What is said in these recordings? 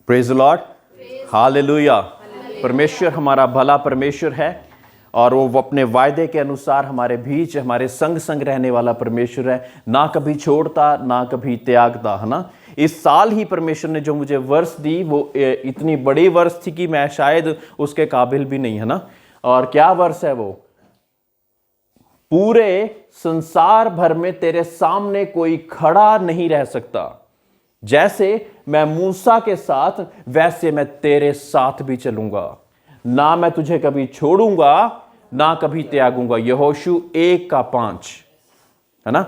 Praise the Lord, hallelujah. परमेश्वर हमारा भला परमेश्वर है और वो अपने वायदे के अनुसार हमारे बीच हमारे संग संग रहने वाला परमेश्वर है, ना कभी छोड़ता ना कभी त्यागता, है ना। इस साल ही परमेश्वर ने जो मुझे वर्ष दी वो इतनी बड़ी वर्ष थी कि मैं शायद उसके काबिल भी नहीं, है ना। और क्या वर्ष है वो? पूरे संसार भर में तेरे सामने कोई खड़ा नहीं रह सकता। जैसे मैं मूसा के साथ वैसे मैं तेरे साथ भी चलूंगा, ना मैं तुझे कभी छोड़ूंगा ना कभी त्यागूंगा। यहोशू 1:5, है ना।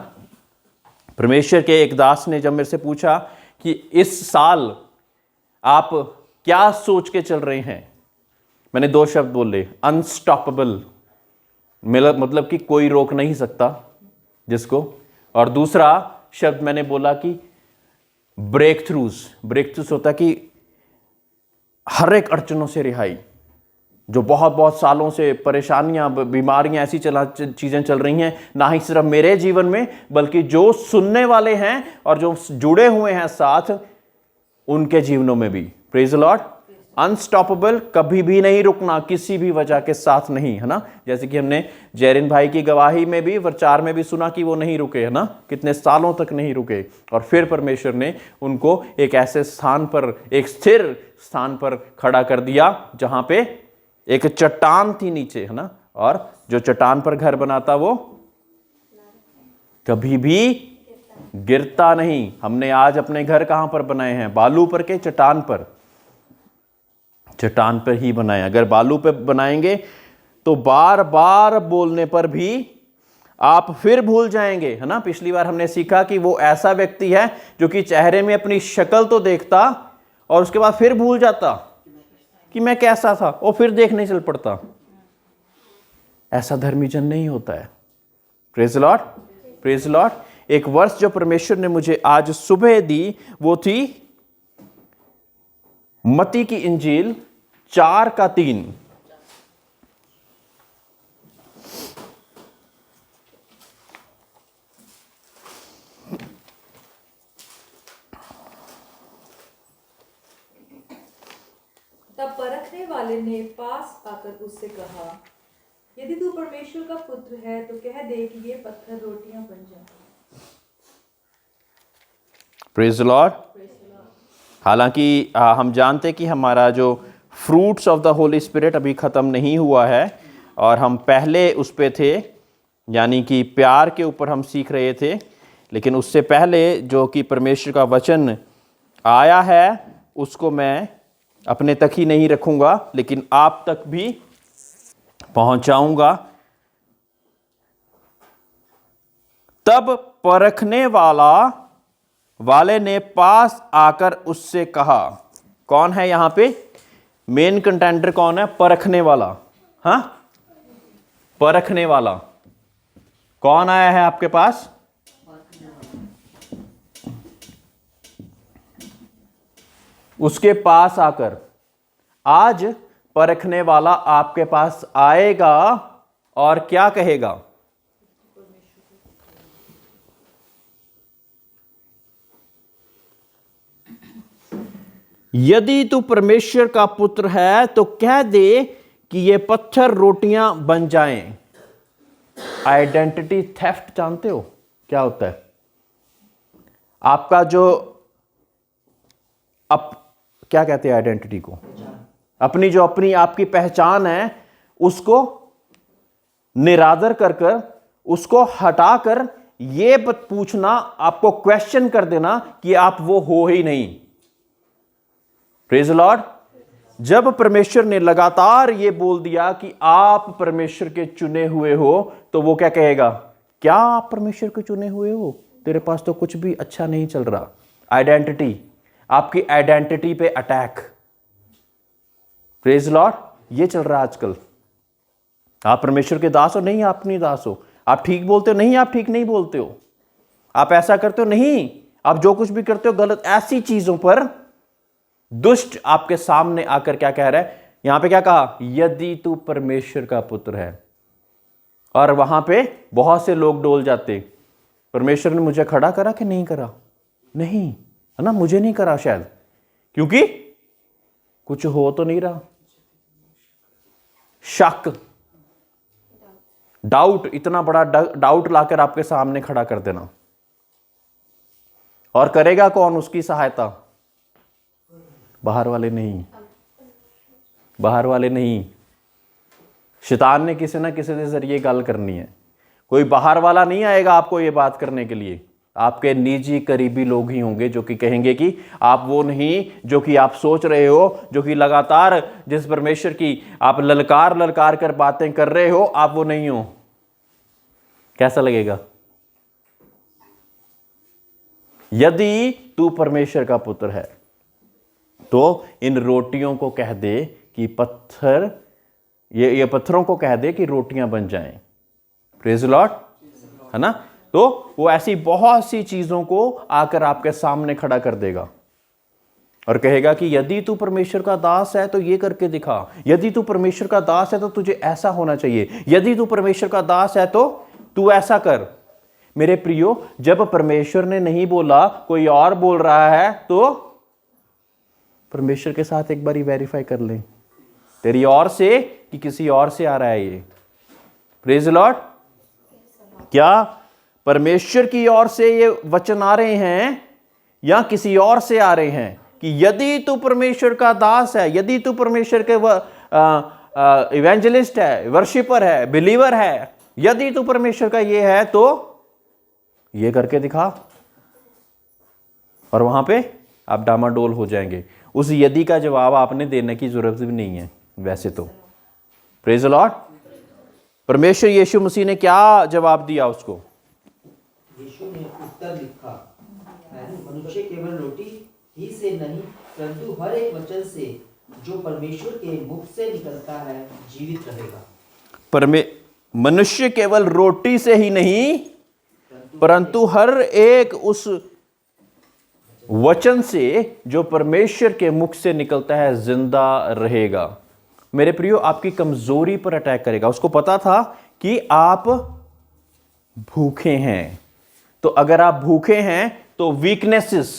परमेश्वर के एक दास ने जब मेरे से पूछा कि इस साल आप क्या सोच के चल रहे हैं, मैंने 2 शब्द बोले, अनस्टॉपेबल, मतलब कि कोई रोक नहीं सकता जिसको, और दूसरा शब्द मैंने बोला कि ब्रेक थ्रूज होता है कि हर एक अड़चनों से रिहाई। जो बहुत बहुत सालों से परेशानियां, बीमारियां, ऐसी चीजें चल रही हैं, ना ही सिर्फ मेरे जीवन में बल्कि जो सुनने वाले हैं और जो जुड़े हुए हैं साथ, उनके जीवनों में भी। Praise the Lord. अनस्टॉपेबल, कभी भी नहीं रुकना, किसी भी वजह के साथ नहीं, है ना। जैसे कि हमने जैरिन भाई की गवाही में भी, प्रचार में भी सुना कि वो नहीं रुके, है ना, कितने सालों तक नहीं रुके, और फिर परमेश्वर ने उनको एक ऐसे स्थान पर, एक स्थिर स्थान पर खड़ा कर दिया जहां पे एक चट्टान थी नीचे, है ना। और जो चट्टान पर घर बनाता वो कभी भी गिरता नहीं। हमने आज अपने घर कहां पर बनाए हैं? बालू पर के चट्टान पर? चट्टान पर ही बनाए। अगर बालू पे बनाएंगे तो बार बार बोलने पर भी आप फिर भूल जाएंगे, है ना। पिछली बार हमने सीखा कि वो ऐसा व्यक्ति है जो कि चेहरे में अपनी शक्ल तो देखता और उसके बाद फिर भूल जाता कि मैं कैसा था, और फिर देखने चल पड़ता। ऐसा धर्मी जन नहीं होता है। Praise Lord, praise Lord. एक वर्ष जो परमेश्वर ने मुझे आज सुबह दी वो थी मत्ती की इंजील 4:3। तब परखने वाले ने पास आकर उससे कहा, यदि तू परमेश्वर का पुत्र है तो कह दे कि ये पत्थर रोटियां बन जाएं। Praise the Lord. हालांकि हम जानते कि हमारा जो fruits of the Holi spirit अभी ख़त्म नहीं हुआ है, और हम पहले उस पे थे, यानी कि प्यार के ऊपर हम सीख रहे थे। लेकिन उससे पहले जो कि परमेश्वर का वचन आया है उसको मैं अपने तक ही नहीं रखूँगा, लेकिन आप तक भी पहुँचाऊँगा। तब परखने वाले ने पास आकर उससे कहा। कौन है यहां पे मेन कंटेंडर? कौन है? परखने वाला। हाँ, परखने वाला कौन आया है आपके पास? उसके पास आकर। आज परखने वाला आपके पास आएगा और क्या कहेगा? यदि तू परमेश्वर का पुत्र है तो कह दे कि ये पत्थर रोटियां बन जाएं। आइडेंटिटी थेफ्ट जानते हो क्या होता है? आपका जो क्या कहते हैं आइडेंटिटी को? अपनी आपकी पहचान है, उसको निरादर कर उसको हटाकर ये पूछना, आपको क्वेश्चन कर देना कि आप वो हो ही नहीं। Praise the Lord. जब परमेश्वर ने लगातार ये बोल दिया कि आप परमेश्वर के चुने हुए हो, तो वो क्या कहेगा? क्या आप परमेश्वर के चुने हुए हो? तेरे पास तो कुछ भी अच्छा नहीं चल रहा। आइडेंटिटी, आपकी आइडेंटिटी पे अटैक। Praise the Lord. ये चल रहा है आजकल। आप परमेश्वर के दास हो? नहीं, आप नहीं दास हो। आप ठीक बोलते हो? नहीं, आप ठीक नहीं बोलते हो। आप ऐसा करते हो? नहीं, आप जो कुछ भी करते हो गलत। ऐसी चीजों पर दुष्ट आपके सामने आकर क्या कह रहा है? यहां पे क्या कहा? यदि तू परमेश्वर का पुत्र है। और वहां पे बहुत से लोग डोल जाते। परमेश्वर ने मुझे खड़ा करा कि नहीं करा? नहीं, है ना, मुझे नहीं करा शायद, क्योंकि कुछ हो तो नहीं रहा। शक, डाउट, इतना बड़ा डाउट लाकर आपके सामने खड़ा कर देना। और करेगा कौन उसकी सहायता? बाहर वाले नहीं, बाहर वाले नहीं। शैतान ने किसी ना किसी के जरिए गल करनी है। कोई बाहर वाला नहीं आएगा आपको ये बात करने के लिए। आपके निजी करीबी लोग ही होंगे जो कि कहेंगे कि आप वो नहीं जो कि आप सोच रहे हो, जो कि लगातार जिस परमेश्वर की आप ललकार ललकार कर बातें कर रहे हो, आप वो नहीं हो। कैसा लगेगा? यदि तू परमेश्वर का पुत्र है तो इन रोटियों को कह दे कि पत्थर, ये पत्थरों को कह दे कि रोटियां बन जाएं। प्रेज द लॉर्ड, है ना। तो वो ऐसी बहुत सी चीजों को आकर आपके सामने खड़ा कर देगा और कहेगा कि यदि तू परमेश्वर का दास है तो ये करके दिखा, यदि तू परमेश्वर का दास है तो तुझे ऐसा होना चाहिए, यदि तू परमेश्वर का दास है तो तू ऐसा कर। मेरे प्रियो, जब परमेश्वर ने नहीं बोला, कोई और बोल रहा है, तो परमेश्वर के साथ एक बार वेरीफाई कर लें, तेरी ओर से कि किसी और से आ रहा है ये। Praise the Lord. क्या परमेश्वर की ओर से ये वचन आ रहे हैं या किसी और से आ रहे हैं कि यदि तू परमेश्वर का दास है, यदि तू परमेश्वर के इवेंजलिस्ट है, वर्शिपर है, बिलीवर है, यदि तू परमेश्वर का ये है तो ये करके दिखा। और वहां पे आप डामाडोल हो जाएंगे। उस यदि का जवाब आपने देने की जरूरत भी नहीं है वैसे तो। Praise the Lord. परमेश्वर यीशु मसीह ने क्या जवाब दिया उसको? यीशु ने उत्तर लिखा, मनुष्य केवल रोटी ही से नहीं परंतु हर एक वचन से जो परमेश्वर के मुख से निकलता है जीवित रहेगा। मनुष्य केवल रोटी से ही नहीं परंतु हर एक उस वचन से जो परमेश्वर के मुख से निकलता है जिंदा रहेगा। मेरे प्रियो, आपकी कमजोरी पर अटैक करेगा। उसको पता था कि आप भूखे हैं, तो अगर आप भूखे हैं तो वीकनेसेस,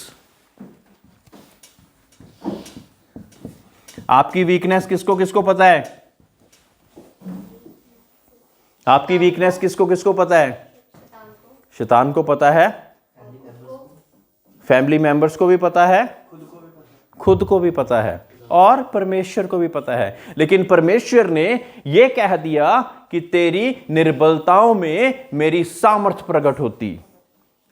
आपकी वीकनेस किसको किसको पता है? आपकी वीकनेस किसको किसको पता है? शैतान को पता है, फैमिली मेंबर्स को भी पता है, खुद को भी पता है, और परमेश्वर को भी पता है। लेकिन परमेश्वर ने यह कह दिया कि तेरी निर्बलताओं में मेरी सामर्थ प्रकट होती।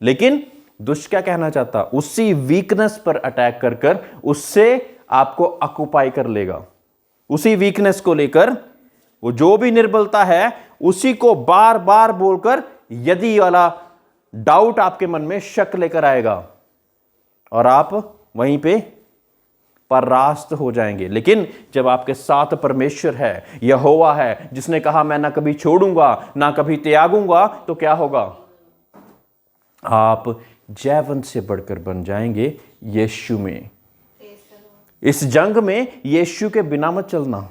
लेकिन दुष्ट क्या कहना चाहता? उसी वीकनेस पर अटैक कर कर उससे आपको ऑक्युपाई कर लेगा। उसी वीकनेस को लेकर वो जो भी निर्बलता है उसी को बार बार बोलकर यदि वाला डाउट आपके मन में शक लेकर आएगा और आप वहीं पे परास्त हो जाएंगे। लेकिन जब आपके साथ परमेश्वर है, यहोवा है, जिसने कहा मैं ना कभी छोड़ूंगा ना कभी त्यागूंगा, तो क्या होगा? आप जयवंत से बढ़कर बन जाएंगे यीशु में। इस जंग में यीशु के बिना मत चलना।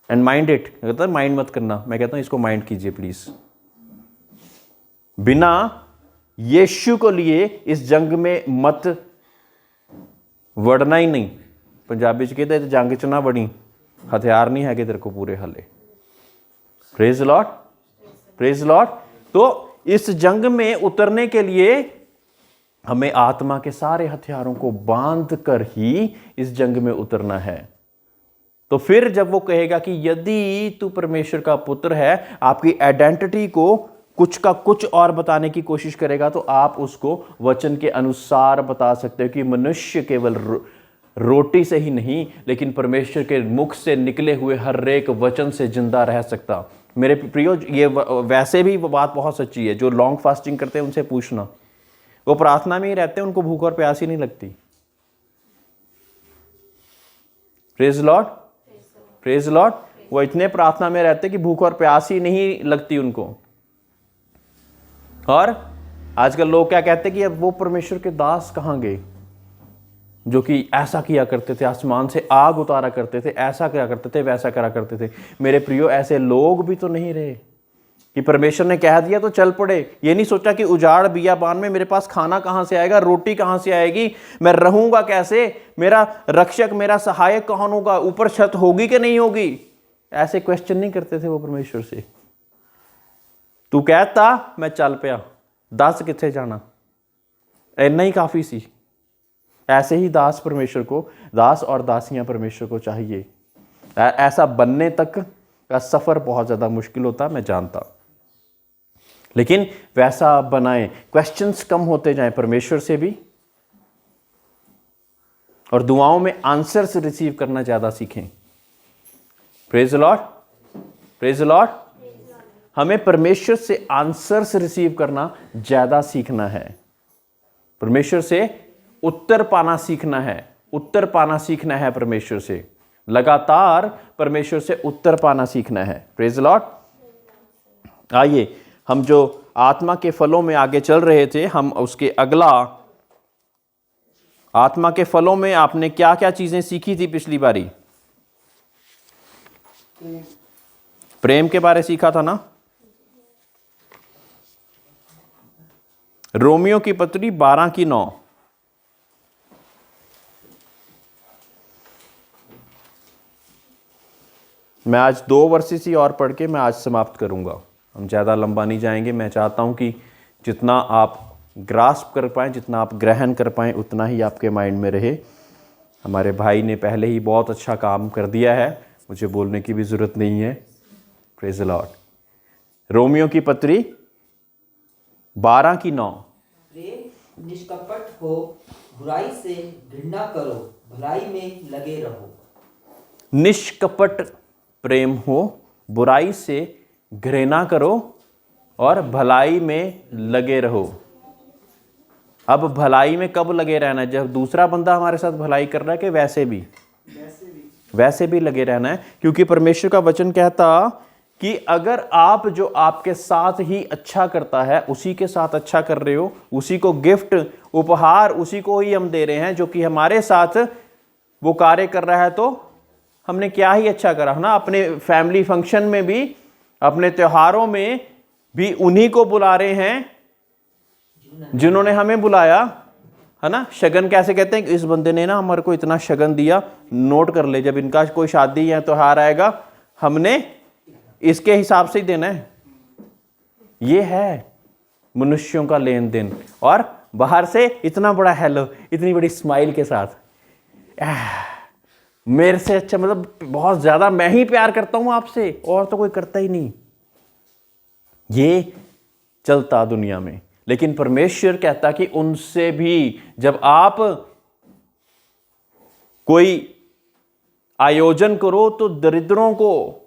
एंड माइंड इट, कहता है माइंड मत करना, मैं कहता हूं इसको माइंड कीजिए प्लीज। बिना यीशु को लिए इस जंग में मत वड़ना ही नहीं। पंजाबी च कहते जंग च ना वड़ी, हथियार नहीं है तेरे को पूरे हले। Praise Lord, praise Lord. तो इस जंग में उतरने के लिए हमें आत्मा के सारे हथियारों को बांध कर ही इस जंग में उतरना है। तो फिर जब वो कहेगा कि यदि तू परमेश्वर का पुत्र है, आपकी आइडेंटिटी को कुछ का कुछ और बताने की कोशिश करेगा, तो आप उसको वचन के अनुसार बता सकते हो कि मनुष्य केवल रोटी से ही नहीं लेकिन परमेश्वर के मुख से निकले हुए हर एक वचन से जिंदा रह सकता। मेरे प्रियो, ये वैसे भी वो बात बहुत सच्ची है। जो लॉन्ग फास्टिंग करते हैं उनसे पूछना, वो प्रार्थना में ही रहते हैं, उनको भूख और प्यास ही नहीं लगती। Praise Lord, praise Lord. वो इतने प्रार्थना में रहते कि भूख और प्यास ही नहीं लगती उनको। और आजकल लोग क्या कहते हैं कि अब वो परमेश्वर के दास कहां गए जो कि ऐसा किया करते थे, आसमान से आग उतारा करते थे, ऐसा किया करते थे, वैसा करा करते थे। मेरे प्रियो, ऐसे लोग भी तो नहीं रहे। कि परमेश्वर ने कह दिया तो चल पड़े। ये नहीं सोचा कि उजाड़ बियाबान में मेरे पास खाना कहाँ से आएगा, रोटी कहाँ से आएगी, मैं रहूंगा कैसे, मेरा रक्षक मेरा सहायक कौन होगा, ऊपर छत होगी कि नहीं होगी। ऐसे क्वेश्चन नहीं करते थे वो परमेश्वर से। तू कहता मैं चल पिया, दस किथे जाना, इतना ही काफी सी। ऐसे ही दास परमेश्वर को, दास और दासियां परमेश्वर को चाहिए। ऐसा बनने तक का सफर बहुत ज्यादा मुश्किल होता, मैं जानता, लेकिन वैसा बनाएं। क्वेश्चंस कम होते जाएं परमेश्वर से भी, और दुआओं में आंसर्स रिसीव करना ज्यादा सीखें। Praise the Lord, praise the Lord. हमें परमेश्वर से आंसर्स रिसीव करना ज्यादा सीखना है। परमेश्वर से उत्तर पाना सीखना है, उत्तर पाना सीखना है परमेश्वर से, लगातार परमेश्वर से उत्तर पाना सीखना है। Praise the Lord. आइए हम जो आत्मा के फलों में आगे चल रहे थे, हम उसके अगला, आत्मा के फलों में आपने क्या क्या चीजें सीखी थी पिछली बारी? प्रेम के बारे सीखा था ना। रोमियो की पत्री 12:9। मैं आज 2 वर्सेस ही और पढ़ के मैं आज समाप्त करूंगा। हम ज़्यादा लंबा नहीं जाएंगे। मैं चाहता हूं कि जितना आप ग्रास्प कर पाएँ, जितना आप ग्रहण कर पाएँ, उतना ही आपके माइंड में रहे। हमारे भाई ने पहले ही बहुत अच्छा काम कर दिया है, मुझे बोलने की भी ज़रूरत नहीं है। Praise the Lord. रोमियो की पत्री 12:9। प्रेम निष्कपट हो, बुराई से घृणा करो, भलाई में लगे रहो। निष्कपट प्रेम हो, बुराई से घृणा करो और भलाई में लगे रहो। अब भलाई में कब लगे रहना है? जब दूसरा बंदा हमारे साथ भलाई कर रहा है, कि वैसे भी लगे रहना है। क्योंकि परमेश्वर का वचन कहता कि अगर आप जो आपके साथ ही अच्छा करता है, उसी के साथ अच्छा कर रहे हो, उसी को गिफ्ट उपहार उसी को ही हम दे रहे हैं जो कि हमारे साथ वो कार्य कर रहा है, तो हमने क्या ही अच्छा करा है ना। अपने फैमिली फंक्शन में भी, अपने त्योहारों में भी उन्हीं को बुला रहे हैं जिन्होंने हमें बुलाया, है ना। शगन कैसे कहते हैं? इस बंदे ने ना हमारे को इतना शगन दिया, नोट कर ले, जब इनका कोई शादी या त्योहार आएगा हमने इसके हिसाब से ही देना है। ये है मनुष्यों का लेन देन। और बाहर से इतना बड़ा हेलो, इतनी बड़ी स्माइल के साथ, मेरे से अच्छा, मतलब बहुत ज्यादा मैं ही प्यार करता हूं आपसे, और तो कोई करता ही नहीं। ये चलता दुनिया में। लेकिन परमेश्वर कहता कि उनसे भी, जब आप कोई आयोजन करो तो दरिद्रों को,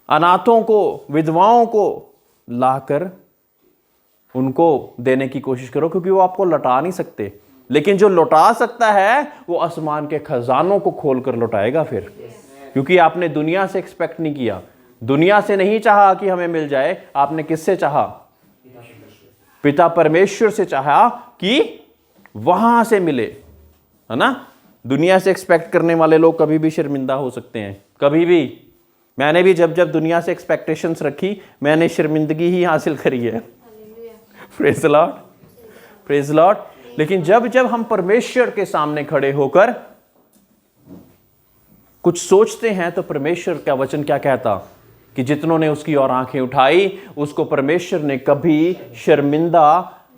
अनाथों को, विधवाओं को लाकर उनको देने की कोशिश करो, क्योंकि वो आपको लौटा नहीं सकते। लेकिन जो लौटा सकता है वो आसमान के खजानों को खोलकर लौटाएगा फिर। क्योंकि आपने दुनिया से एक्सपेक्ट नहीं किया, दुनिया से नहीं चाहा कि हमें मिल जाए। आपने किससे चाहा? पिता परमेश्वर से चाहा कि वहां से मिले, है ना। दुनिया से एक्सपेक्ट करने वाले लोग कभी भी शर्मिंदा हो सकते हैं, कभी भी। मैंने भी जब जब दुनिया से एक्सपेक्टेशंस रखी, मैंने शर्मिंदगी ही हासिल करी है। Praise the Lord, praise the Lord. लेकिन जब जब हम परमेश्वर के सामने खड़े होकर कुछ सोचते हैं, तो परमेश्वर का वचन क्या कहता कि जितनों ने उसकी ओर आंखें उठाई, उसको परमेश्वर ने कभी शर्मिंदा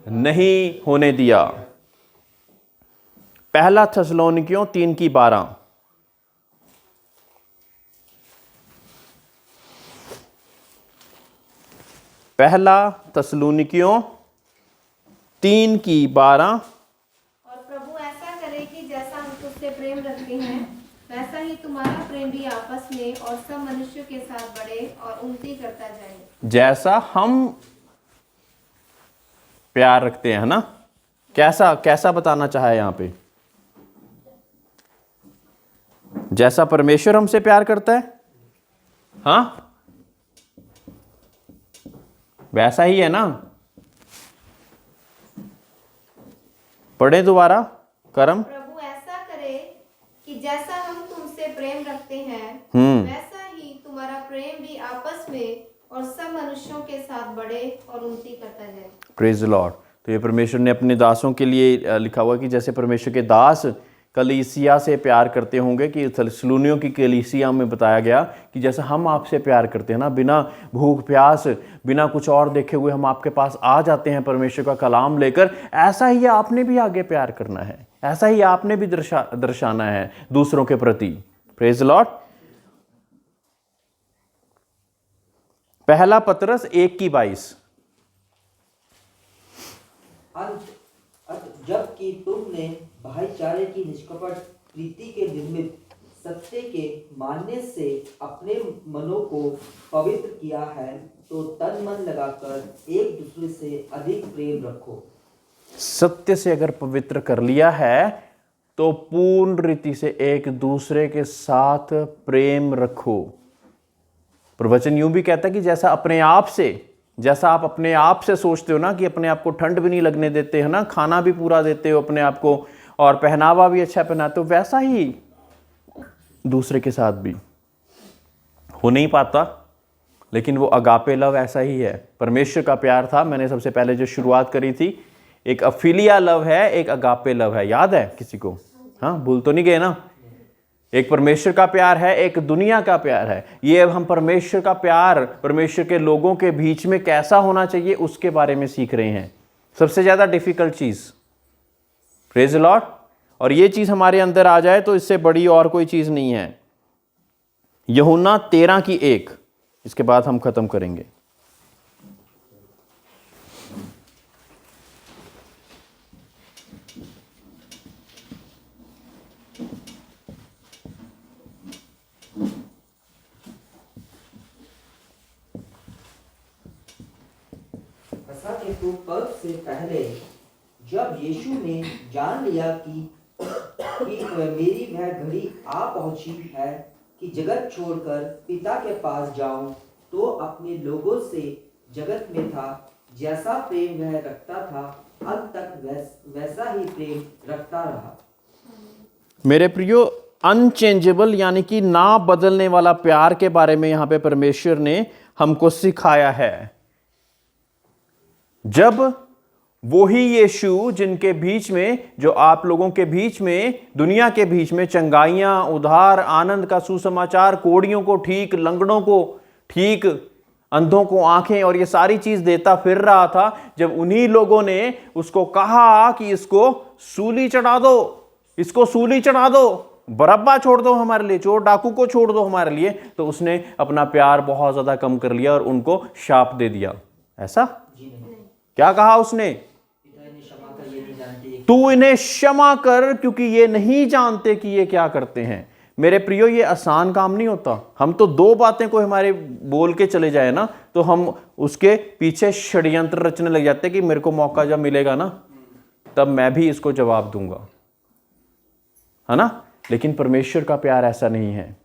नहीं होने दिया। पहला थेसलोनिकियों 3:12। पहला थेसलोनिकियों 3:12। और प्रभु ऐसा करे कि जैसा हम तुझसे प्रेम रखते हैं, वैसा ही तुम्हारा प्रेम भी आपस में और सब मनुष्यों के साथ बढ़े और उन्नति करता जाए। जैसा हम प्यार रखते हैं, ना। कैसा कैसा बताना चाहा है यहां पे? जैसा परमेश्वर हमसे प्यार करता है, हाँ, वैसा ही है ना। पढ़े दोबारा कर्म। प्रभु ऐसा करे कि जैसा हम तुमसे प्रेम रखते हैं, वैसा ही तुम्हारा प्रेम भी आपस में और सब मनुष्यों के साथ बढ़े और उन्नति करता जाए। Praise the Lord. तो ये परमेश्वर ने अपने दासों के लिए लिखा हुआ कि जैसे परमेश्वर के दास कलीसिया से प्यार करते होंगे, कि थेसलुनियों की कलीसिया में बताया गया कि जैसा हम आपसे प्यार करते हैं ना, बिना भूख प्यास, बिना कुछ और देखे हुए हम आपके पास आ जाते हैं परमेश्वर का कलाम लेकर, ऐसा ही आपने भी आगे प्यार करना है, ऐसा ही आपने भी दर्शाना है दूसरों के प्रति। Praise the Lord. पहला पतरस 1:22। जबकि तुमने भाईचारे की निष्कपट प्रीति के निर्मित सत्य के मानने से अपने मनों को पवित्र किया है, तो तन मन लगाकर एक दूसरे से अधिक प्रेम रखो। सत्य से अगर पवित्र कर लिया है तो पूर्ण रीति से एक दूसरे के साथ प्रेम रखो। प्रवचन यूं भी कहता है कि जैसा आप अपने आप से सोचते हो ना, कि अपने आप को ठंड भी नहीं लगने देते है ना, खाना भी पूरा देते हो अपने आप को और पहनावा भी अच्छा पहनाते हो, वैसा ही दूसरे के साथ भी हो नहीं पाता। लेकिन वो अगापे लव ऐसा ही है। परमेश्वर का प्यार था, मैंने सबसे पहले जो शुरुआत करी थी, एक अफिलिया लव है, एक अगापे लव है। याद है किसी को? हाँ, भूल तो नहीं गए ना? एक परमेश्वर का प्यार है, एक दुनिया का प्यार है। ये अब हम परमेश्वर का प्यार परमेश्वर के लोगों के बीच में कैसा होना चाहिए उसके बारे में सीख रहे हैं। सबसे ज्यादा डिफिकल्ट चीज, प्रेज द लॉर्ड। और ये चीज हमारे अंदर आ जाए तो इससे बड़ी और कोई चीज नहीं है। यूहन्ना 13:1, इसके बाद हम खत्म करेंगे। हेतु पर्व से पहले जब यीशु ने जान लिया कि मेरी वह घड़ी आ पहुंची है कि जगत छोड़कर पिता के पास जाऊं, तो अपने लोगों से जगत में था जैसा प्रेम वह रखता था, अंत तक वैसा ही प्रेम रखता रहा। मेरे प्रियो, अनचेंजेबल यानी कि ना बदलने वाला प्यार के बारे में यहां पे परमेश्वर ने हमको सिखाया है। जब वही यीशु जिनके बीच में, जो आप लोगों के बीच में, दुनिया के बीच में चंगाइयां, उद्धार, आनंद का सुसमाचार, कोढ़ियों को ठीक, लंगड़ों को ठीक, अंधों को आंखें और ये सारी चीज देता फिर रहा था, जब उन्हीं लोगों ने उसको कहा कि इसको सूली चढ़ा दो, इसको सूली चढ़ा दो, बरअब्बा छोड़ दो हमारे लिए, चोर डाकू को छोड़ दो हमारे लिए, तो उसने अपना प्यार बहुत ज्यादा कम कर लिया और उनको शाप दे दिया। ऐसा क्या कहा उसने? तू इन्हें क्षमा कर क्योंकि ये नहीं जानते कि ये क्या करते हैं। मेरे प्रियो, ये आसान काम नहीं होता। हम तो दो बातें को हमारे बोल के चले जाए ना, तो हम उसके पीछे षड्यंत्र रचने लग जाते कि मेरे को मौका जब मिलेगा ना तब मैं भी इसको जवाब दूंगा, है ना। लेकिन परमेश्वर का प्यार ऐसा नहीं है।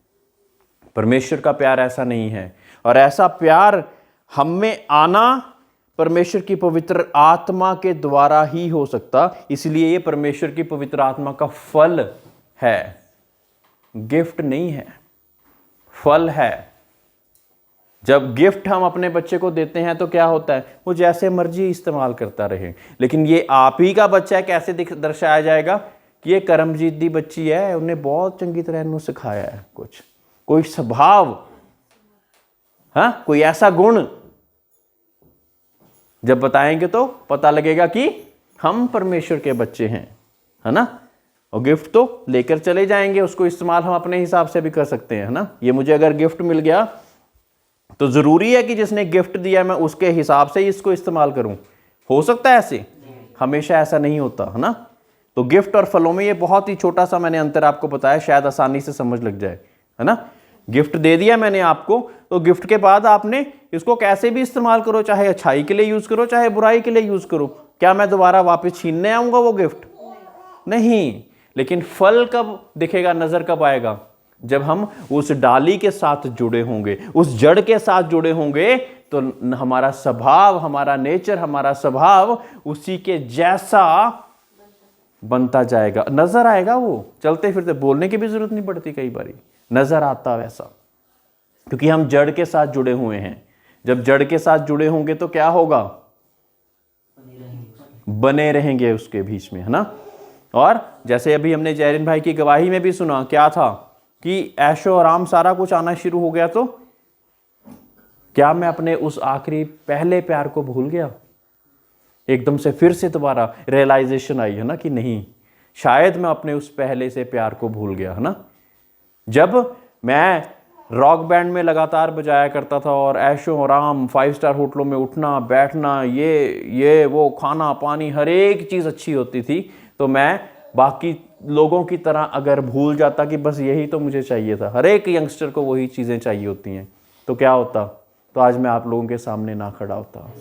परमेश्वर का प्यार ऐसा नहीं है। और ऐसा प्यार हम में आना परमेश्वर की पवित्र आत्मा के द्वारा ही हो सकता। इसलिए ये परमेश्वर की पवित्र आत्मा का फल है, गिफ्ट नहीं है, फल है। जब गिफ्ट हम अपने बच्चे को देते हैं तो क्या होता है? वो जैसे मर्जी इस्तेमाल करता रहे। लेकिन ये आप ही का बच्चा है, कैसे दर्शाया जाएगा कि ये करमजीत दी बच्ची है, उन्हें बहुत चंगी तरह इन्होंने सिखाया है, कुछ कोई स्वभाव, हाँ, कोई ऐसा गुण। जब बताएंगे तो पता लगेगा कि हम परमेश्वर के बच्चे हैं, है ना। और गिफ्ट तो लेकर चले जाएंगे, उसको इस्तेमाल हम अपने हिसाब से भी कर सकते हैं, है ना। ये मुझे अगर गिफ्ट मिल गया तो जरूरी है कि जिसने गिफ्ट दिया मैं उसके हिसाब से ही इसको इस्तेमाल करूं? हो सकता है ऐसे? हमेशा ऐसा नहीं होता, है ना। तो गिफ्ट और फलों में ये बहुत ही छोटा सा मैंने अंतर आपको बताया, शायद आसानी से समझ लग जाए, है ना। गिफ्ट दे दिया मैंने आपको, तो गिफ्ट के बाद आपने इसको कैसे भी इस्तेमाल करो, चाहे अच्छाई के लिए यूज करो, चाहे बुराई के लिए यूज करो। क्या मैं दोबारा वापस छीनने आऊंगा वो गिफ्ट? नहीं। लेकिन फल कब दिखेगा, नजर कब आएगा? जब हम उस डाली के साथ जुड़े होंगे, उस जड़ के साथ जुड़े होंगे, तो हमारा स्वभाव, हमारा नेचर, हमारा स्वभाव उसी के जैसा बनता जाएगा, नजर आएगा। वो चलते फिरते, बोलने की भी जरूरत नहीं पड़ती, कई बारी नजर आता वैसा, क्योंकि हम जड़ के साथ जुड़े हुए हैं। जब जड़ के साथ जुड़े होंगे तो क्या होगा? बने रहेंगे उसके बीच में, है ना। और जैसे अभी हमने जैरिन भाई की गवाही में भी सुना, क्या था कि ऐशो आराम सारा कुछ आना शुरू हो गया, तो क्या मैं अपने उस आखिरी पहले प्यार को भूल गया? एकदम से फिर से दोबारा रियलाइजेशन आई, है ना, कि नहीं, शायद मैं अपने उस पहले से प्यार को भूल गया, है ना। जब मैं रॉक बैंड में लगातार बजाया करता था और ऐशो आराम 5 स्टार होटलों में उठना बैठना, ये वो खाना पानी हर एक चीज़ अच्छी होती थी, तो मैं बाकी लोगों की तरह अगर भूल जाता कि बस यही तो मुझे चाहिए था, हर एक यंगस्टर को वही चीज़ें चाहिए होती हैं, तो क्या होता? तो आज मैं आप लोगों के सामने ना खड़ा होता।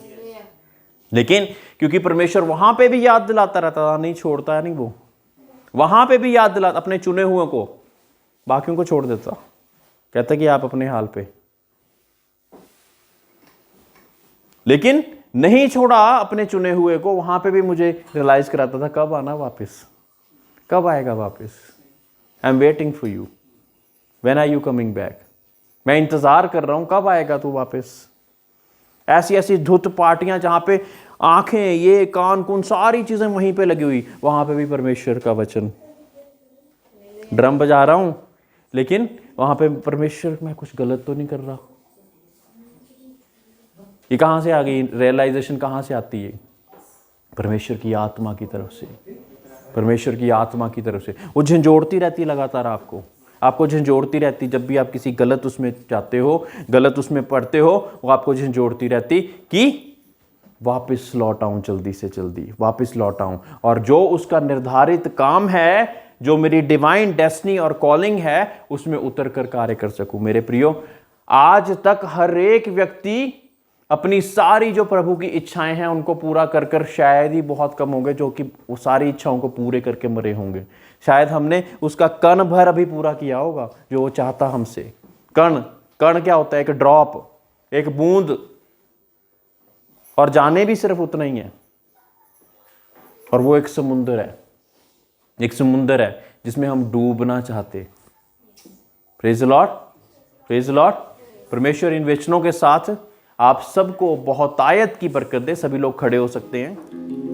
लेकिन क्योंकि परमेश्वर वहां पे भी याद दिलाता रहता था, नहीं छोड़ता है, नहीं, वो वहां पे भी याद दिलाता, अपने चुने हुए को, बाकियों को छोड़ देता, कहता कि आप अपने हाल पे। लेकिन नहीं छोड़ा अपने चुने हुए को, वहां पे भी मुझे रियलाइज कराता था, कब आना वापस, कब आएगा वापस, I am waiting for you, when are you coming back, मैं इंतजार कर रहा हूं, कब आएगा तू वापस। ऐसी ऐसी धुत पार्टियां जहां पे आंखें, ये कान कुन सारी चीजें वहीं पे लगी हुई, वहां पे भी परमेश्वर का वचन, ड्रम बजा रहा हूं लेकिन वहां पे परमेश्वर, मैं कुछ गलत तो नहीं कर रहा। ये कहां से आ गई रियलाइजेशन, कहां से आती है? परमेश्वर की आत्मा की तरफ से, परमेश्वर की आत्मा की तरफ से। वो झंझोड़ती रहती है लगातार, आपको झंझोड़ती रहती, जब भी आप किसी गलत उसमें जाते हो, गलत उसमें पढ़ते हो, वो आपको झंझोड़ती रहती कि वापस लौट आऊं, जल्दी से जल्दी वापस लौट आऊं, और जो उसका निर्धारित काम है, जो मेरी डिवाइन डेस्टिनी और कॉलिंग है, उसमें उतर कर कार्य कर सकूं। मेरे प्रियो, आज तक हर एक व्यक्ति अपनी सारी जो प्रभु की इच्छाएं हैं उनको पूरा कर कर शायद ही बहुत कम होंगे जो कि वो सारी इच्छाओं को पूरे करके मरे होंगे। शायद हमने उसका कण भर अभी पूरा किया होगा जो वो चाहता हमसे। कण क्या होता है? एक ड्रॉप, एक बूंद, और जाने भी सिर्फ उतना ही है, और वो एक समुंदर है, एक समुंदर है जिसमें हम डूबना चाहते। Praise the Lord, praise the Lord. परमेश्वर इन वचनों के साथ आप सबको बहुतायत की बरकत दे। सभी लोग खड़े हो सकते हैं।